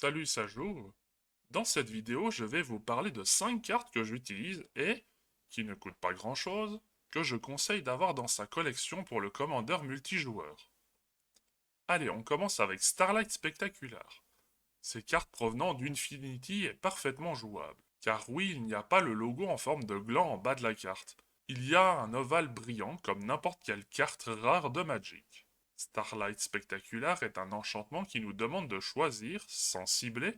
Salut, ça joue. Dans cette vidéo, je vais vous parler de 5 cartes que j'utilise et, qui ne coûtent pas grand-chose, que je conseille d'avoir dans sa collection pour le commandeur multijoueur. Allez, on commence avec Starlight Spectacular. Ces cartes provenant d'Infinity est parfaitement jouable, car oui, il n'y a pas le logo en forme de gland en bas de la carte. Il y a un ovale brillant comme n'importe quelle carte rare de Magic. Starlight Spectacular est un enchantement qui nous demande de choisir, sans cibler,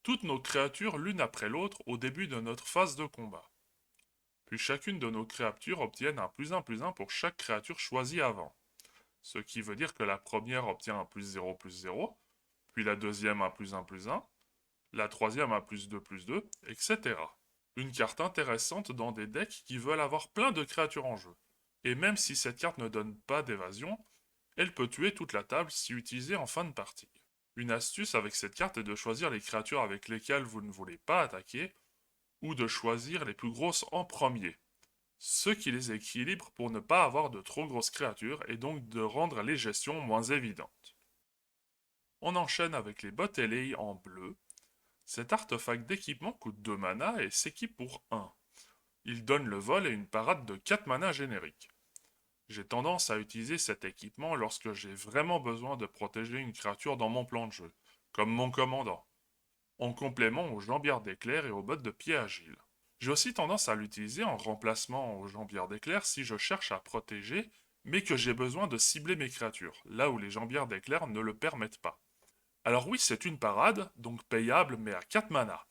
toutes nos créatures l'une après l'autre au début de notre phase de combat. Puis chacune de nos créatures obtiennent un plus 1 pour chaque créature choisie avant. Ce qui veut dire que la première obtient un plus 0, puis la deuxième un plus 1, la troisième un plus 2, etc. Une carte intéressante dans des decks qui veulent avoir plein de créatures en jeu. Et même si cette carte ne donne pas d'évasion, elle peut tuer toute la table si utilisée en fin de partie. Une astuce avec cette carte est de choisir les créatures avec lesquelles vous ne voulez pas attaquer, ou de choisir les plus grosses en premier, ce qui les équilibre pour ne pas avoir de trop grosses créatures et donc de rendre les gestions moins évidentes. On enchaîne avec les Botelei en bleu. Cet artefact d'équipement coûte 2 mana et s'équipe pour 1. Il donne le vol et une parade de 4 mana génériques. J'ai tendance à utiliser cet équipement lorsque j'ai vraiment besoin de protéger une créature dans mon plan de jeu, comme mon commandant, en complément aux jambières d'éclair et aux bottes de pied agile. J'ai aussi tendance à l'utiliser en remplacement aux jambières d'éclair si je cherche à protéger, mais que j'ai besoin de cibler mes créatures, là où les jambières d'éclair ne le permettent pas. Alors oui, c'est une parade, donc payable, mais à 4 mana.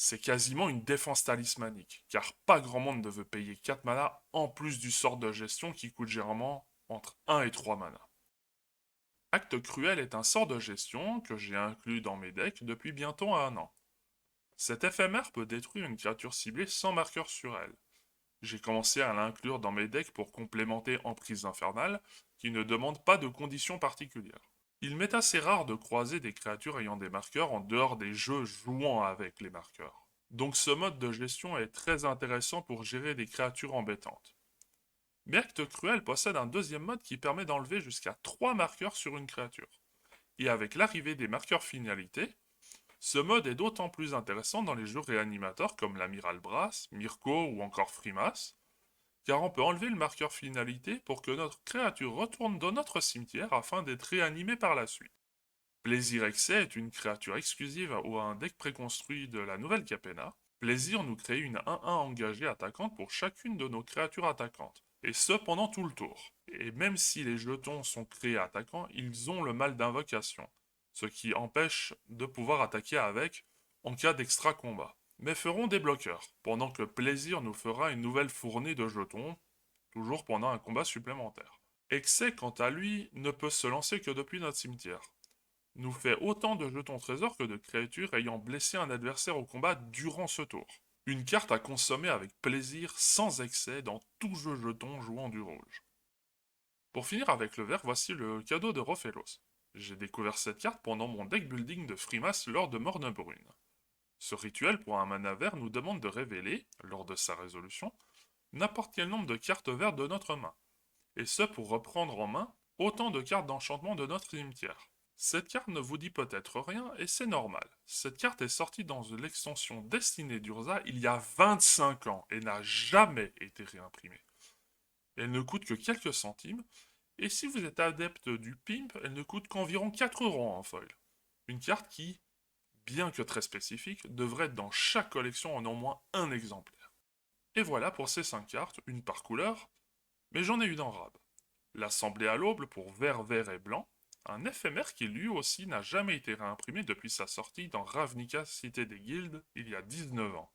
C'est quasiment une défense talismanique, car pas grand monde ne veut payer 4 mana en plus du sort de gestion qui coûte généralement entre 1 et 3 mana. Acte Cruel est un sort de gestion que j'ai inclus dans mes decks depuis bientôt 1 an. Cet éphémère peut détruire une créature ciblée sans marqueur sur elle. J'ai commencé à l'inclure dans mes decks pour complémenter Emprise Infernale, qui ne demande pas de conditions particulières. Il m'est assez rare de croiser des créatures ayant des marqueurs en dehors des jeux jouant avec les marqueurs. Donc ce mode de gestion est très intéressant pour gérer des créatures embêtantes. Mais Acte Cruel possède un deuxième mode qui permet d'enlever jusqu'à 3 marqueurs sur une créature. Et avec l'arrivée des marqueurs finalité, ce mode est d'autant plus intéressant dans les jeux réanimateurs comme l'Amiral Brass, Mirko ou encore Frimas, car on peut enlever le marqueur finalité pour que notre créature retourne dans notre cimetière afin d'être réanimée par la suite. Plaisir Excès est une créature exclusive ou un deck préconstruit de la nouvelle Capenna. Plaisir nous crée une 1-1 engagée attaquante pour chacune de nos créatures attaquantes, et ce pendant tout le tour. Et même si les jetons sont créés attaquants, ils ont le mal d'invocation, ce qui empêche de pouvoir attaquer avec en cas d'extra combat. Mais feront des bloqueurs, pendant que Plaisir nous fera une nouvelle fournée de jetons, toujours pendant un combat supplémentaire. Excès, quant à lui, ne peut se lancer que depuis notre cimetière, nous fait autant de jetons trésors que de créatures ayant blessé un adversaire au combat durant ce tour. Une carte à consommer avec plaisir sans excès dans tout jeu jeton jouant du rouge. Pour finir avec le vert, voici le cadeau de Rofelos. J'ai découvert cette carte pendant mon deck building de Frimas lors de Mornebrune. Ce rituel pour un mana vert nous demande de révéler, lors de sa résolution, n'importe quel nombre de cartes vertes de notre main, et ce pour reprendre en main autant de cartes d'enchantement de notre cimetière. Cette carte ne vous dit peut-être rien, et c'est normal. Cette carte est sortie dans l'extension Destinée d'Urza il y a 25 ans, et n'a jamais été réimprimée. Elle ne coûte que quelques centimes, et si vous êtes adepte du pimp, elle ne coûte qu'environ 4 euros en foil. Une carte qui, bien que très spécifique, devrait être dans chaque collection en au moins un exemplaire. Et voilà pour ces 5 cartes, une par couleur, mais j'en ai une en rab. L'Assemblée à l'aube pour vert, vert et blanc, un éphémère qui lui aussi n'a jamais été réimprimé depuis sa sortie dans Ravnica Cité des Guildes il y a 19 ans.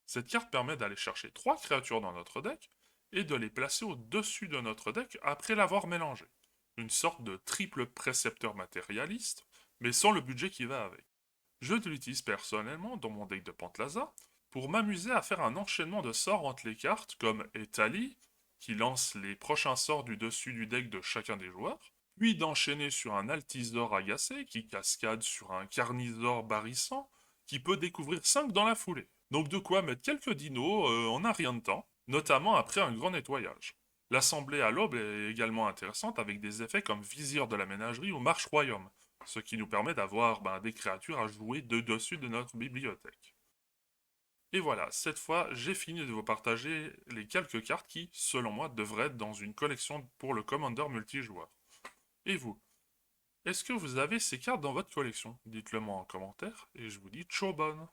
Cette carte permet d'aller chercher 3 créatures dans notre deck et de les placer au-dessus de notre deck après l'avoir mélangé. Une sorte de triple précepteur matérialiste, mais sans le budget qui va avec. Je l'utilise personnellement dans mon deck de Pantlaza pour m'amuser à faire un enchaînement de sorts entre les cartes comme Etali, qui lance les prochains sorts du dessus du deck de chacun des joueurs, puis d'enchaîner sur un Altisor agacé qui cascade sur un Carnisor barrissant qui peut découvrir 5 dans la foulée. Donc de quoi mettre quelques dinos en un rien de temps, notamment après un grand nettoyage. L'assemblée à l'aube est également intéressante avec des effets comme Vizir de la ménagerie ou Marche Royaume, ce qui nous permet d'avoir des créatures à jouer de dessus de notre bibliothèque. Et voilà, cette fois, j'ai fini de vous partager les quelques cartes qui, selon moi, devraient être dans une collection pour le Commander multijoueur. Et vous, est-ce que vous avez ces cartes dans votre collection? Dites-le moi en commentaire, et je vous dis ciao bonne.